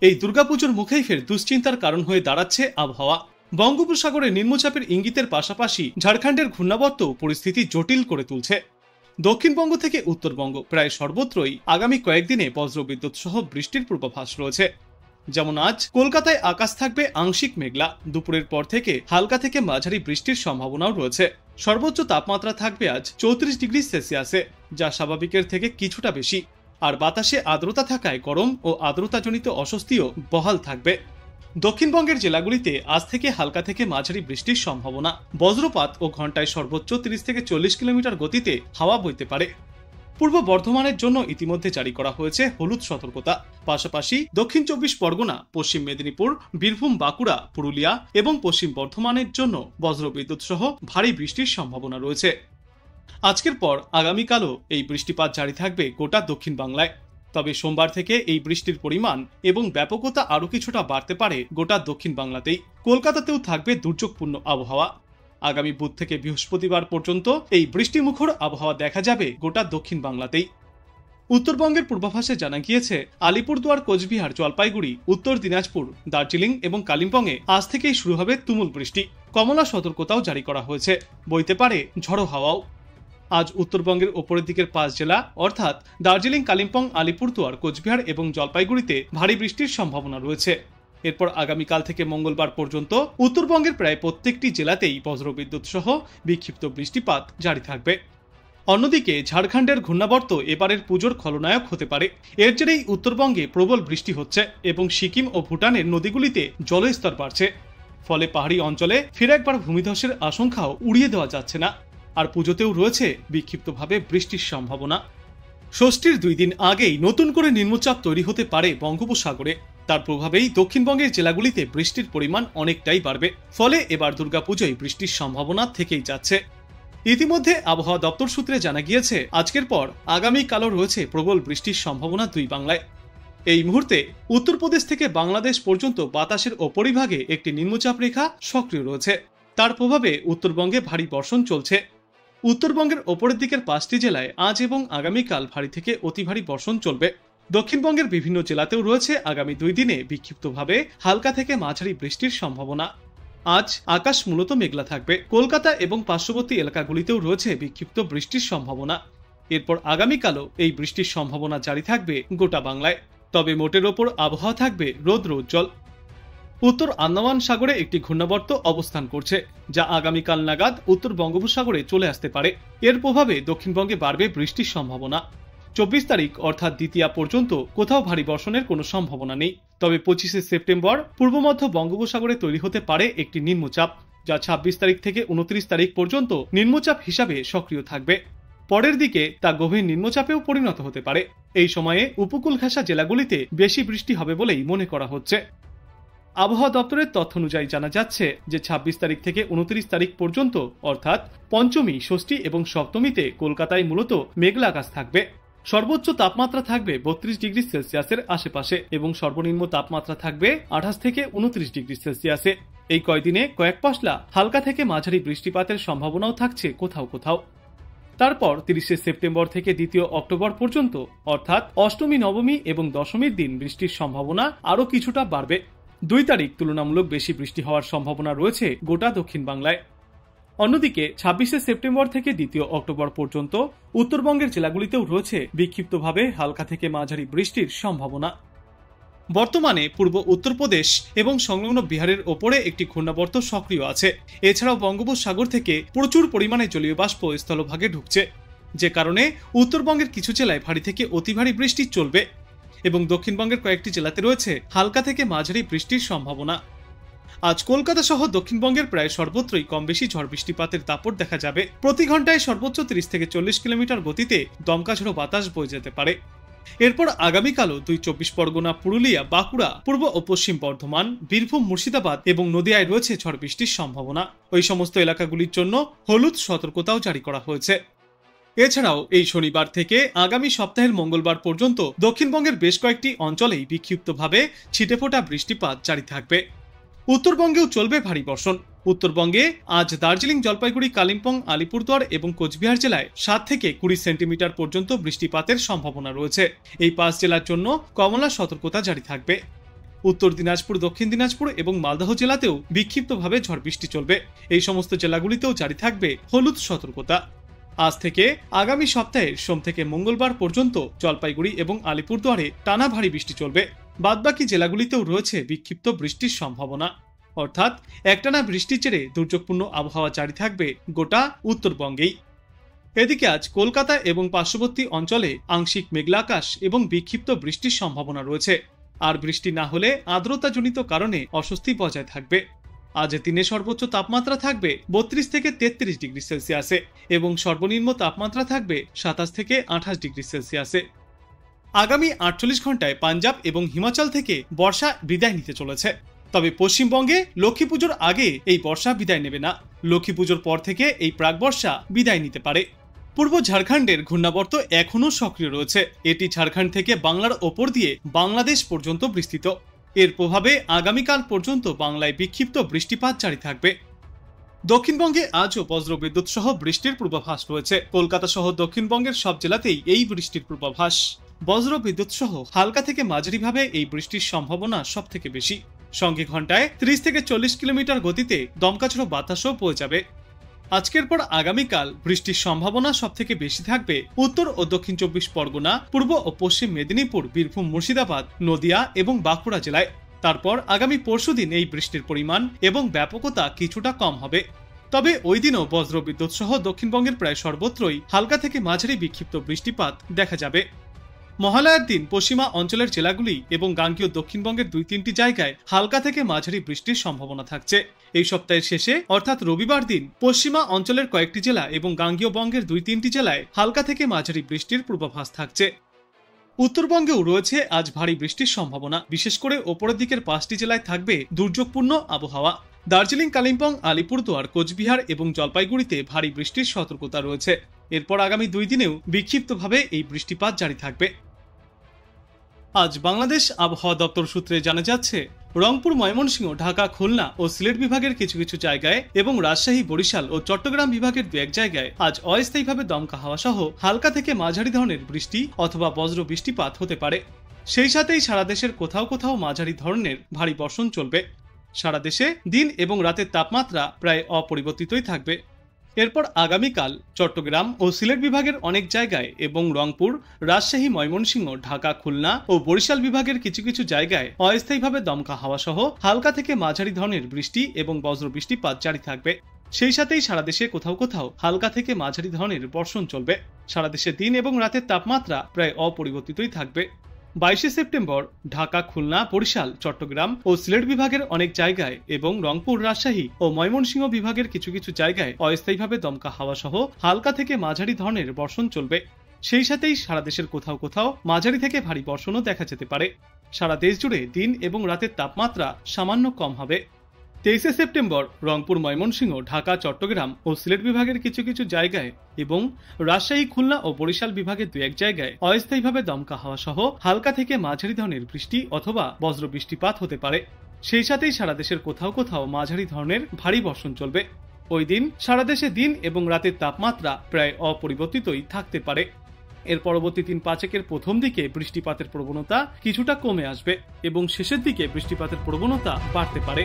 এই দুর্গাপুজোর মুখেই ফের দুশ্চিন্তার কারণ হয়ে দাঁড়াচ্ছে আবহাওয়া। বঙ্গোপসাগরে নিম্নচাপের ইঙ্গিতের পাশাপাশি ঝাড়খণ্ডের ঘূর্ণাবর্ত পরিস্থিতি জটিল করে তুলছে। দক্ষিণবঙ্গ থেকে উত্তরবঙ্গ প্রায় সর্বত্রই আগামী কয়েকদিনে বজ্রবিদ্যুৎ সহ বৃষ্টির পূর্বাভাস রয়েছে। যেমন আজ কলকাতায় আকাশ থাকবে আংশিক মেঘলা, দুপুরের পর থেকে হালকা থেকে মাঝারি বৃষ্টির সম্ভাবনাও রয়েছে। সর্বোচ্চ তাপমাত্রা থাকবে আজ 34 ডিগ্রি সেলসিয়াসে, যা স্বাভাবিকের থেকে কিছুটা বেশি। আর বাতাসে আর্দ্রতা থাকায় গরম ও আর্দ্রতাজনিত অস্বস্তিও বহাল থাকবে। দক্ষিণবঙ্গের জেলাগুলিতে আজ থেকে হালকা থেকে মাঝারি বৃষ্টির সম্ভাবনা। বজ্রপাত ও ঘন্টায় সর্বোচ্চ 30 থেকে 40 কিলোমিটার গতিতে হাওয়া বইতে পারে। পূর্ব বর্ধমানের জন্য ইতিমধ্যে জারি করা হয়েছে হলুদ সতর্কতা। পাশাপাশি দক্ষিণ 24 পরগনা, পশ্চিম মেদিনীপুর, বীরভূম, বাঁকুড়া, পুরুলিয়া এবং পশ্চিম বর্ধমানের জন্য বজ্রবিদ্যুৎ সহ ভারী বৃষ্টির সম্ভাবনা রয়েছে। আজকের পর আগামীকালও এই বৃষ্টিপাত জারি থাকবে গোটা দক্ষিণ বাংলায়। তবে সোমবার থেকে এই বৃষ্টির পরিমাণ এবং ব্যাপকতা আরও কিছুটা বাড়তে পারে গোটা দক্ষিণ বাংলাতেই। কলকাতাতেও থাকবে দুর্যোগপূর্ণ আবহাওয়া। আগামী বুধ থেকে বৃহস্পতিবার পর্যন্ত এই বৃষ্টিমুখর আবহাওয়া দেখা যাবে গোটা দক্ষিণ বাংলাতেই। উত্তরবঙ্গের পূর্বাভাসে জানা গিয়েছে, আলিপুরদুয়ার, কোচবিহার, জলপাইগুড়ি, উত্তর দিনাজপুর, দার্জিলিং এবং কালিম্পংয়ে আজ থেকেই শুরু হবে তুমুল বৃষ্টি। কমলা সতর্কতাও জারি করা হয়েছে, বইতে পারে ঝড়ো হাওয়াও। আজ উত্তরবঙ্গের ওপরের দিকের 5 জেলা অর্থাৎ দার্জিলিং, কালিম্পং, আলিপুরদুয়ার, কোচবিহার এবং জলপাইগুড়িতে ভারী বৃষ্টির সম্ভাবনা রয়েছে। এরপর আগামীকাল থেকে মঙ্গলবার পর্যন্ত উত্তরবঙ্গের প্রায় প্রত্যেকটি জেলাতেই বজ্রবিদ্যুৎ সহ বিক্ষিপ্ত বৃষ্টিপাত জারি থাকবে। অন্যদিকে ঝাড়খণ্ডের ঘূর্ণাবর্ত এবারের পুজোর খলনায়ক হতে পারে। এর জেরেই উত্তরবঙ্গে প্রবল বৃষ্টি হচ্ছে এবং সিকিম ও ভুটানের নদীগুলিতে জলস্তর বাড়ছে। ফলে পাহাড়ি অঞ্চলে ফের একবার ভূমিধসের আশঙ্কাও উড়িয়ে দেওয়া যাচ্ছে না। আর পুজোতেও রয়েছে বিক্ষিপ্তভাবে বৃষ্টির সম্ভাবনা। ষষ্ঠীর 2 দিন আগেই নতুন করে নিম্নচাপ তৈরি হতে পারে বঙ্গোপসাগরে। তার প্রভাবেই দক্ষিণবঙ্গের জেলাগুলিতে বৃষ্টির পরিমাণ অনেকটাই বাড়বে। ফলে এবার দুর্গাপুজোয় বৃষ্টির সম্ভাবনা থেকেই যাচ্ছে। ইতিমধ্যে আবহাওয়া দপ্তর সূত্রে জানা গিয়েছে, আজকের পর আগামীকালও রয়েছে প্রবল বৃষ্টির সম্ভাবনা দুই বাংলায়। এই মুহূর্তে উত্তরপ্রদেশ থেকে বাংলাদেশ পর্যন্ত বাতাসের উপরিভাগে একটি নিম্নচাপ রেখা সক্রিয় রয়েছে। তার প্রভাবে উত্তরবঙ্গে ভারী বর্ষণ চলছে। উত্তরবঙ্গের ওপরের দিকের 5টি জেলায় আজ এবং আগামীকাল ভারী থেকে অতি ভারী বর্ষণ চলবে। দক্ষিণবঙ্গের বিভিন্ন জেলাতেও রয়েছে আগামী 2 দিনে বিক্ষিপ্তভাবে হালকা থেকে মাঝারি বৃষ্টির সম্ভাবনা। আজ আকাশ মূলত মেঘলা থাকবে। কলকাতা এবং পার্শ্ববর্তী এলাকাগুলিতেও রয়েছে বিক্ষিপ্ত বৃষ্টির সম্ভাবনা। এরপর আগামীকালও এই বৃষ্টির সম্ভাবনা জারি থাকবে গোটা বাংলায়। তবে মোটের ওপর আবহাওয়া থাকবে রৌদ্র উজ্জ্বল। উত্তর আন্দামান সাগরে একটি ঘূর্ণাবর্ত অবস্থান করছে, যা আগামীকাল নাগাদ উত্তর বঙ্গোপসাগরে চলে আসতে পারে। এর প্রভাবে দক্ষিণবঙ্গে বাড়বে বৃষ্টির সম্ভাবনা। 24 তারিখ অর্থাৎ দ্বিতীয়া পর্যন্ত কোথাও ভারী বর্ষণের কোনো সম্ভাবনা নেই। তবে 25শে সেপ্টেম্বর পূর্ব মধ্য বঙ্গোপসাগরে তৈরি হতে পারে একটি নিম্নচাপ, যা 26 তারিখ থেকে 29 তারিখ পর্যন্ত নিম্নচাপ হিসাবে সক্রিয় থাকবে। পরের দিকে তা গভীর নিম্নচাপেও পরিণত হতে পারে। এই সময়ে উপকূল ঘেঁষা জেলাগুলিতে বেশি বৃষ্টি হবে বলেই মনে করা হচ্ছে। আবহাওয়া দপ্তরের তথ্য অনুযায়ী জানা যাচ্ছে যে 26 তারিখ থেকে 29 তারিখ পর্যন্ত অর্থাৎ পঞ্চমী, ষষ্ঠী এবং সপ্তমীতে কলকাতায় মূলত মেঘলা আকাশ থাকবে। সর্বোচ্চ তাপমাত্রা থাকবে 32 ডিগ্রি সেলসিয়াসের আশেপাশে এবং সর্বনিম্ন তাপমাত্রা থাকবে 28 থেকে 29 ডিগ্রি সেলসিয়াসে। এই কয়দিনে কয়েক পশলা হালকা থেকে মাঝারি বৃষ্টিপাতের সম্ভাবনাও থাকছে কোথাও কোথাও। তারপর 30শে সেপ্টেম্বর থেকে 2 অক্টোবর পর্যন্ত অর্থাৎ অষ্টমী, নবমী এবং দশমীর দিন বৃষ্টির সম্ভাবনা আরও কিছুটা বাড়বে। 2 তারিখ তুলনামূলক বেশি বৃষ্টি হওয়ার সম্ভাবনা রয়েছে গোটা দক্ষিণ বাংলায়। অন্যদিকে 26শে সেপ্টেম্বর থেকে 2 অক্টোবর পর্যন্ত উত্তরবঙ্গের জেলাগুলিতেও রয়েছে বিক্ষিপ্তভাবে হালকা থেকে মাঝারি বৃষ্টির সম্ভাবনা। বর্তমানে পূর্ব উত্তরপ্রদেশ এবং সংলগ্ন বিহারের ওপরে একটি ঘূর্ণাবর্ত সক্রিয় আছে। এছাড়াও বঙ্গোপসাগর থেকে প্রচুর পরিমাণে জলীয় বাষ্প স্থলভাগে ঢুকছে, যে কারণে উত্তরবঙ্গের কিছু জেলায় ভারী থেকে অতি ভারী বৃষ্টি চলবে এবং দক্ষিণবঙ্গের কয়েকটি জেলাতে রয়েছে হালকা থেকে মাঝারি বৃষ্টির সম্ভাবনা। আজ কলকাতা সহ দক্ষিণবঙ্গের প্রায় সর্বত্রই কম বেশি ঝড় বৃষ্টিপাতের দাপট দেখা যাবে। প্রতি ঘন্টায় সর্বোচ্চ 30 থেকে 40 কিলোমিটার গতিতে দমকা ঝোড়ো বাতাস বয়ে যেতে পারে। এরপর আগামীকালও 24 পরগনা, পুরুলিয়া, বাঁকুড়া, পূর্ব ও পশ্চিম বর্ধমান, বীরভূম, মুর্শিদাবাদ এবং নদিয়ায় রয়েছে ঝড় বৃষ্টির সম্ভাবনা। ওই সমস্ত এলাকাগুলির জন্য হলুদ সতর্কতাও জারি করা হয়েছে। এছাড়াও এই শনিবার থেকে আগামী সপ্তাহের মঙ্গলবার পর্যন্ত দক্ষিণবঙ্গের বেশ কয়েকটি অঞ্চলেই বিক্ষিপ্তভাবে ছিটেফোঁটা বৃষ্টিপাত জারি থাকবে। উত্তরবঙ্গেও চলবে ভারী বর্ষণ। উত্তরবঙ্গে আজ দার্জিলিং, জলপাইগুড়ি, কালিম্পং, আলিপুরদুয়ার এবং কোচবিহার জেলায় 7 থেকে 20 সেন্টিমিটার পর্যন্ত বৃষ্টিপাতের সম্ভাবনা রয়েছে। এই 5 জেলার জন্য কমলা সতর্কতা জারি থাকবে। উত্তর দিনাজপুর, দক্ষিণ দিনাজপুর এবং মালদহ জেলাতেও বিক্ষিপ্তভাবে ঝড় বৃষ্টি চলবে। এই সমস্ত জেলাগুলিতেও জারি থাকবে হলুদ সতর্কতা। আজ থেকে আগামী সপ্তাহের সোম থেকে মঙ্গলবার পর্যন্ত জলপাইগুড়ি এবং আলিপুরদুয়ারে টানা ভারী বৃষ্টি চলবে। বাদবাকি জেলাগুলিতেও রয়েছে বিক্ষিপ্ত বৃষ্টির সম্ভাবনা। অর্থাৎ একটানা বৃষ্টির জেরে দুর্যোগপূর্ণ আবহাওয়া জারি থাকবে গোটা উত্তরবঙ্গেই। এদিকে আজ কলকাতা এবং পার্শ্ববর্তী অঞ্চলে আংশিক মেঘলা আকাশ এবং বিক্ষিপ্ত বৃষ্টির সম্ভাবনা রয়েছে। আর বৃষ্টি না হলে আর্দ্রতাজনিত কারণে অস্বস্তি বজায় থাকবে। আজ দিনে সর্বোচ্চ তাপমাত্রা থাকবে 32 থেকে 33 ডিগ্রি সেলসিয়াসে এবং সর্বনিম্ন তাপমাত্রা থাকবে 27 থেকে 28 ডিগ্রি সেলসিয়াসে। আগামী 48 ঘন্টায় পাঞ্জাব এবং হিমাচল থেকে বর্ষা বিদায় নিতে চলেছে। তবে পশ্চিমবঙ্গে লক্ষ্মী পুজোর আগে এই বর্ষা বিদায় নেবে না। লক্ষ্মী পুজোর পর থেকে এই প্রাক বর্ষা বিদায় নিতে পারে। পূর্ব ঝাড়খণ্ডের ঘূর্ণাবর্ত এখনও সক্রিয় রয়েছে। এটি ঝাড়খণ্ড থেকে বাংলার ওপর দিয়ে বাংলাদেশ পর্যন্ত বিস্তৃত। এর প্রভাবে আগামীকাল পর্যন্ত বাংলায় বিক্ষিপ্ত বৃষ্টিপাত জারি থাকবে। দক্ষিণবঙ্গে আজও বজ্রবিদ্যুৎ সহ বৃষ্টির পূর্বাভাস রয়েছে। কলকাতা সহ দক্ষিণবঙ্গের সব জেলাতেই এই বৃষ্টির পূর্বাভাস। বজ্রবিদ্যুৎ সহ হালকা থেকে মাঝারিভাবে এই বৃষ্টির সম্ভাবনা সব থেকে বেশি। সঙ্গে ঘন্টায় 30 থেকে 40 কিলোমিটার গতিতে দমকাঝড়ো বাতাসও বয়ে যাবে। আজকের পর আগামীকাল বৃষ্টির সম্ভাবনা সব থেকে বেশি থাকবে উত্তর ও দক্ষিণ 24 পরগনা, পূর্ব ও পশ্চিম মেদিনীপুর, বীরভূম, মুর্শিদাবাদ, নদিয়া এবং বাঁকুড়া জেলায়। তারপর আগামী পরশুদিন এই বৃষ্টির পরিমাণ এবং ব্যাপকতা কিছুটা কম হবে। তবে ওই দিনও বজ্রবিদ্যুৎ সহ দক্ষিণবঙ্গের প্রায় সর্বত্রই হালকা থেকে মাঝারি বিক্ষিপ্ত বৃষ্টিপাত দেখা যাবে। মহালয়ার দিন পশ্চিমা অঞ্চলের জেলাগুলি এবং গাঙ্গেয় দক্ষিণবঙ্গের 2-3টি জায়গায় হালকা থেকে মাঝারি বৃষ্টির সম্ভাবনা থাকছে। এই সপ্তাহের শেষে অর্থাৎ রবিবার দিন পশ্চিমা অঞ্চলের কয়েকটি জেলা এবং গাঙ্গেয় বঙ্গের 2-3টি জেলায় হালকা থেকে মাঝারি বৃষ্টির পূর্বাভাস থাকছে। উত্তরবঙ্গেও রয়েছে আজ ভারী বৃষ্টির সম্ভাবনা। বিশেষ করে ওপরের দিকের 5টি জেলায় থাকবে দুর্যোগপূর্ণ আবহাওয়া। দার্জিলিং, কালিম্পং, আলিপুরদুয়ার, কোচবিহার এবং জলপাইগুড়িতে ভারী বৃষ্টির সতর্কতা রয়েছে। এরপর আগামী 2 দিনেও বিক্ষিপ্তভাবে এই বৃষ্টিপাত জারি থাকবে। আজ বাংলাদেশ আবহাওয়া দপ্তর সূত্রে জানা যাচ্ছে, রংপুর, ময়মনসিংহ, ঢাকা, খুলনা ও সিলেট বিভাগের কিছু কিছু জায়গায় এবং রাজশাহী, বরিশাল ও চট্টগ্রাম বিভাগের 2-1 জায়গায় আজ অস্থায়ীভাবে দমকা হাওয়া সহ হালকা থেকে মাঝারি ধরনের বৃষ্টি অথবা বজ্র বৃষ্টিপাত হতে পারে। সেই সাথেই সারা দেশের কোথাও কোথাও মাঝারি ধরনের ভারী বর্ষণ চলবে। সারা দেশে দিন এবং রাতের তাপমাত্রা প্রায় অপরিবর্তিতই থাকবে। এরপর আগামীকাল চট্টগ্রাম ও সিলেট বিভাগের অনেক জায়গায় এবং রংপুর, রাজশাহী, ময়মনসিংহ, ঢাকা, খুলনা ও বরিশাল বিভাগের কিছু কিছু জায়গায় অস্থায়ীভাবে দমকা হাওয়া সহ হালকা থেকে মাঝারি ধরনের বৃষ্টি এবং বজ্র বৃষ্টিপাত জারি থাকবে। সেই সাথেই সারা দেশে কোথাও কোথাও হালকা থেকে মাঝারি ধরনের বর্ষণ চলবে। সারা দেশে দিন এবং রাতের তাপমাত্রা প্রায় অপরিবর্তিতই থাকবে। 22 সেপ্টেম্বর ঢাকা, খুলনা, বরিশাল, চট্টগ্রাম ও সিলেট বিভাগের অনেক জায়গায় এবং রংপুর, রাজশাহী ও ময়মনসিংহ বিভাগের কিছু কিছু জায়গায় অস্থায়ীভাবে দমকা হাওয়া সহ হালকা থেকে মাঝারি ধরনের বর্ষণ চলবে। সেই সাথেই সারা দেশের কোথাও কোথাও মাঝারি থেকে ভারী বর্ষণও দেখা যেতে পারে। সারা দেশ জুড়ে দিন এবং রাতের তাপমাত্রা সামান্য কম হবে। 23 সেপ্টেম্বর রংপুর, ময়মনসিংহ, ঢাকা, চট্টগ্রাম ও সিলেট বিভাগের কিছু কিছু জায়গায় এবং রাজশাহী, খুলনা ও বরিশাল বিভাগের 2-1 জায়গায় অস্থায়ীভাবে দমকা হাওয়া সহ হালকা থেকে মাঝারি ধরনের বৃষ্টি অথবা বজ্র বৃষ্টিপাত হতে পারে। সেই সাথেই সারা দেশের কোথাও কোথাও মাঝারি ধরনের ভারী বর্ষণ চলবে। ওই দিন সারা দেশে দিন এবং রাতের তাপমাত্রা প্রায় অপরিবর্তিতই থাকতে পারে। এর পরবর্তী 3-5 প্রথম দিকে বৃষ্টিপাতের প্রবণতা কিছুটা কমে আসবে এবং শেষের দিকে বৃষ্টিপাতের প্রবণতা বাড়তে পারে।